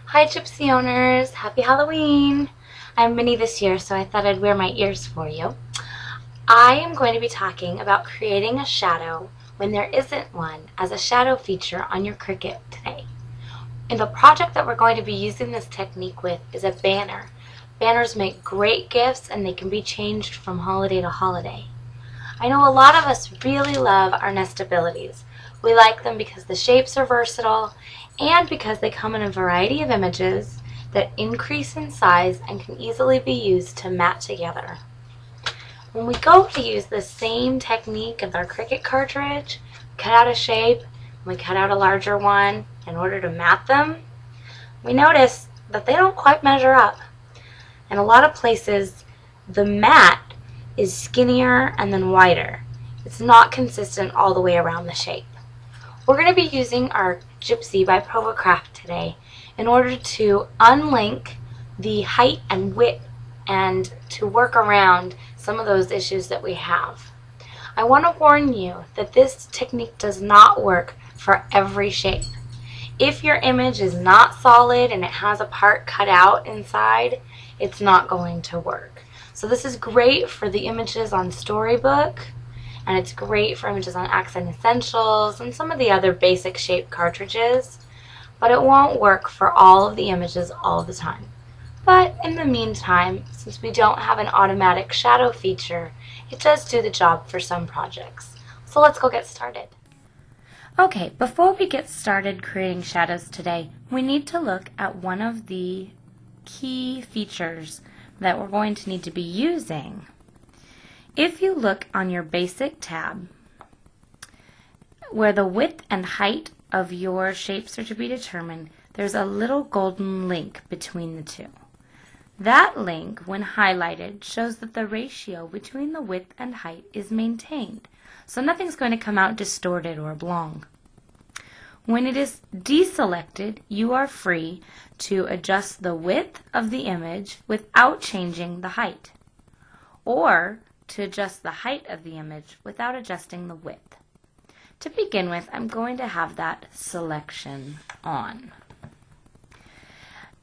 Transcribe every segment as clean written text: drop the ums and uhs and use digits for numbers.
Hi Gypsy owners, happy Halloween! I'm Minnie this year, so I thought I'd wear my ears for you. I am going to be talking about creating a shadow when there isn't one as a shadow feature on your Cricut today. And the project that we're going to be using this technique with is a banner. Banners make great gifts and they can be changed from holiday to holiday. I know a lot of us really love our nestabilities. We like them because the shapes are versatile and because they come in a variety of images that increase in size and can easily be used to mat together. When we go to use the same technique with our Cricut cartridge, cut out a shape, and we cut out a larger one in order to mat them, we notice that they don't quite measure up. In a lot of places, the mat is skinnier and then wider. It's not consistent all the way around the shape. We're going to be using our Gypsy by Provocraft today in order to unlink the height and width and to work around some of those issues that we have. I want to warn you that this technique does not work for every shape. If your image is not solid and it has a part cut out inside, it's not going to work. So this is great for the images on Storybook, and it's great for images on Accent Essentials and some of the other basic shape cartridges, but it won't work for all of the images all the time. But in the meantime, since we don't have an automatic shadow feature, it does do the job for some projects. So let's go get started. Okay, before we get started creating shadows today, we need to look at one of the key features that we're going to need to be using. If you look on your Basic tab, where the width and height of your shapes are to be determined, there's a little golden link between the two. That link, when highlighted, shows that the ratio between the width and height is maintained, so nothing's going to come out distorted or oblong. When it is deselected, you are free to adjust the width of the image without changing the height, or to adjust the height of the image without adjusting the width. To begin with, I'm going to have that selection on.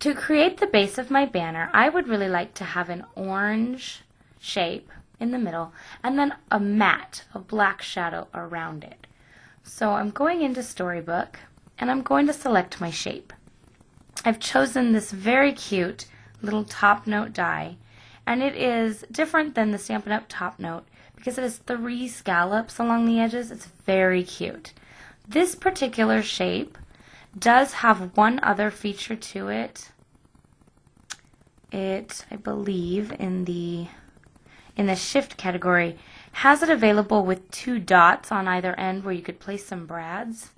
To create the base of my banner, I would really like to have an orange shape in the middle and then a mat of black shadow around it. So I'm going into Storybook and I'm going to select my shape. I've chosen this very cute little top note die, and it is different than the Stampin' Up! Top Note because it has 3 scallops along the edges. It's very cute. This particular shape does have one other feature to it. It, I believe, in the shift category, has it available with 2 dots on either end where you could place some brads,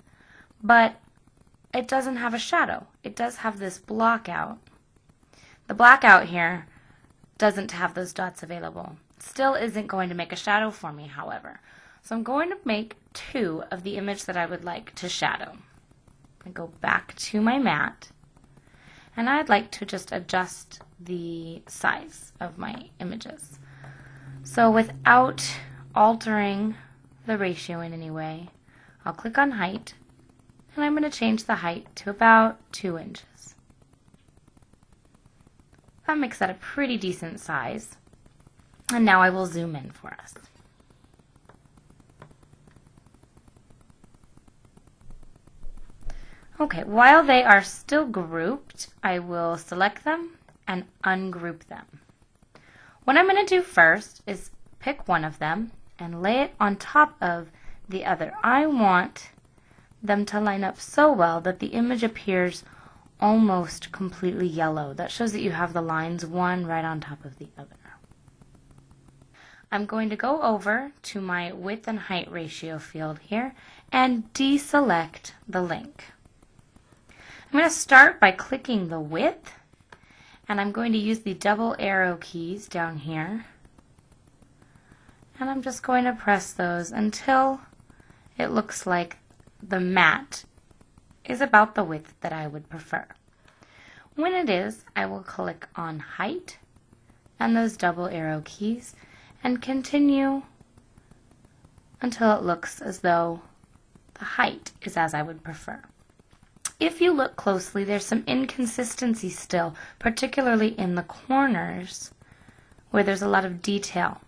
but it doesn't have a shadow. It does have this block out. The blackout here doesn't have those dots available. Still isn't going to make a shadow for me, however. So I'm going to make 2 of the image that I would like to shadow. I go back to my mat, and I'd like to just adjust the size of my images. So without altering the ratio in any way, I'll click on height, and I'm going to change the height to about 2 inches. That makes that a pretty decent size. And now I will zoom in for us. Okay, while they are still grouped, I will select them and ungroup them. What I'm going to do first is pick one of them and lay it on top of the other. I want them to line up so well that the image appears almost completely yellow. That shows that you have the lines one right on top of the other. I'm going to go over to my width and height ratio field here and deselect the link. I'm going to start by clicking the width, and I'm going to use the double arrow keys down here, and I'm just going to press those until it looks like the mat is about the width that I would prefer. When it is, I will click on height and those double arrow keys and continue until it looks as though the height is as I would prefer. if you look closely, there's some inconsistency still, particularly in the corners where there's a lot of detail.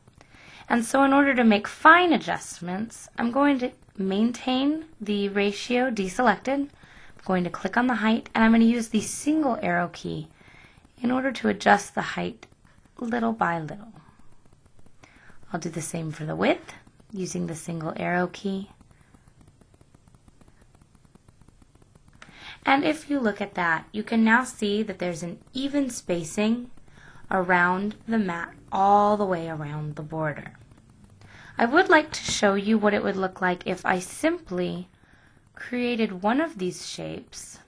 And so in order to make fine adjustments, I'm going to maintain the ratio deselected. I'm going to click on the height, and I'm going to use the single arrow key in order to adjust the height little by little. I'll do the same for the width using the single arrow key. And if you look at that, you can now see that there's an even spacing around the mat all the way around the border. I would like to show you what it would look like if I simply created one of these shapes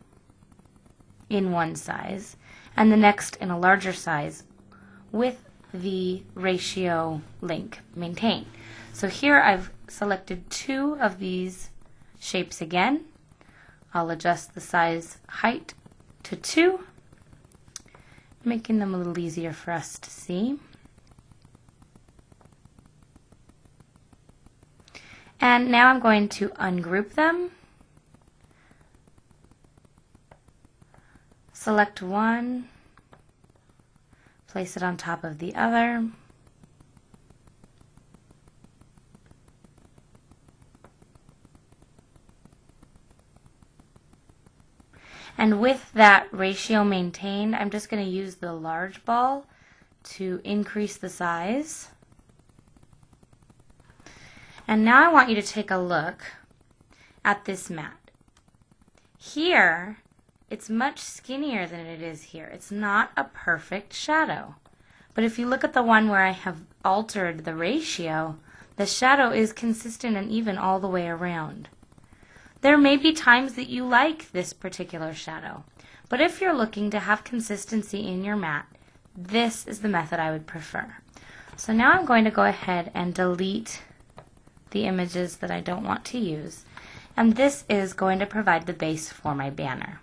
in one size and the next in a larger size with the ratio link maintained. So here I've selected two of these shapes again. I'll adjust the size height to 2, making them a little easier for us to see. And now I'm going to ungroup them. Select one, place it on top of the other. And with that ratio maintained, I'm just going to use the large ball to increase the size. And now I want you to take a look at this mat. Here, it's much skinnier than it is here. It's not a perfect shadow. But if you look at the one where I have altered the ratio, the shadow is consistent and even all the way around. There may be times that you like this particular shadow, but if you're looking to have consistency in your mat, this is the method I would prefer. So now I'm going to go ahead and delete the images that I don't want to use, and this is going to provide the base for my banner.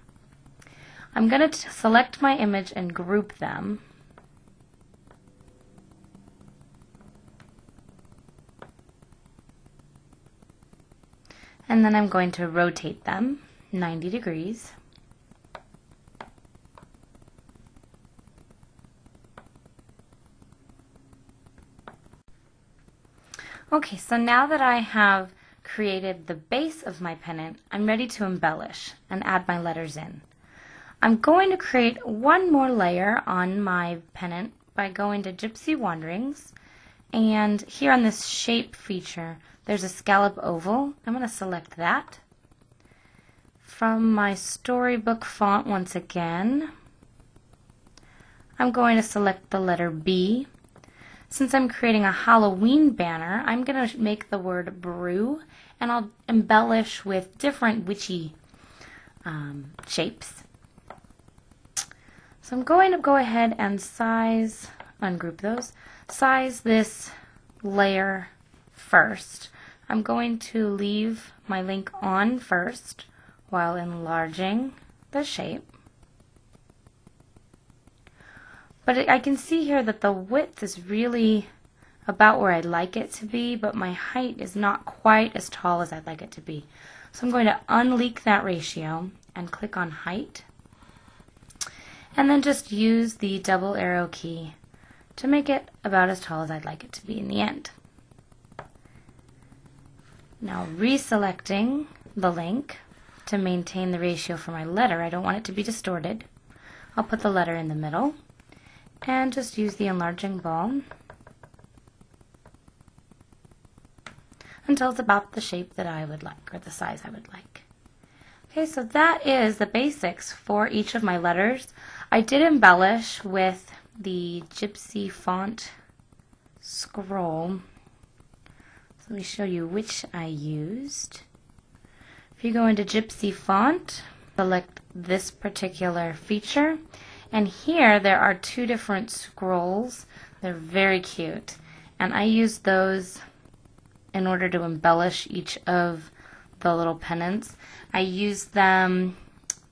I'm going to select my image and group them. And then I'm going to rotate them 90 degrees. Okay, so now that I have created the base of my pennant, I'm ready to embellish and add my letters in. I'm going to create one more layer on my pennant by going to Gypsy Wanderings, and here on this shape feature there's a scallop oval. I'm going to select that. From my storybook font once again, I'm going to select the letter B. Since I'm creating a Halloween banner, I'm going to make the word brew, and I'll embellish with different witchy shapes. So I'm going to go ahead and ungroup those, size this layer first. I'm going to leave my link on first while enlarging the shape. But I can see here that the width is really about where I'd like it to be, but my height is not quite as tall as I'd like it to be. So I'm going to unleak that ratio and click on height, and then just use the double arrow key to make it about as tall as I'd like it to be in the end. Now reselecting the link to maintain the ratio for my letter. I don't want it to be distorted. I'll put the letter in the middle and just use the enlarging ball until it's about the shape that I would like, or the size I would like. Okay, so that is the basics for each of my letters. I did embellish with the Gypsy font scroll. So let me show you which I used. If you go into Gypsy font, select this particular feature, and here there are two different scrolls. They're very cute, and I used those in order to embellish each of the little pennants. I used them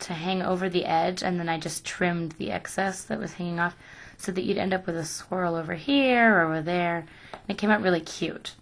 to hang over the edge, and then I just trimmed the excess that was hanging off so that you'd end up with a swirl over here or over there. And it came out really cute.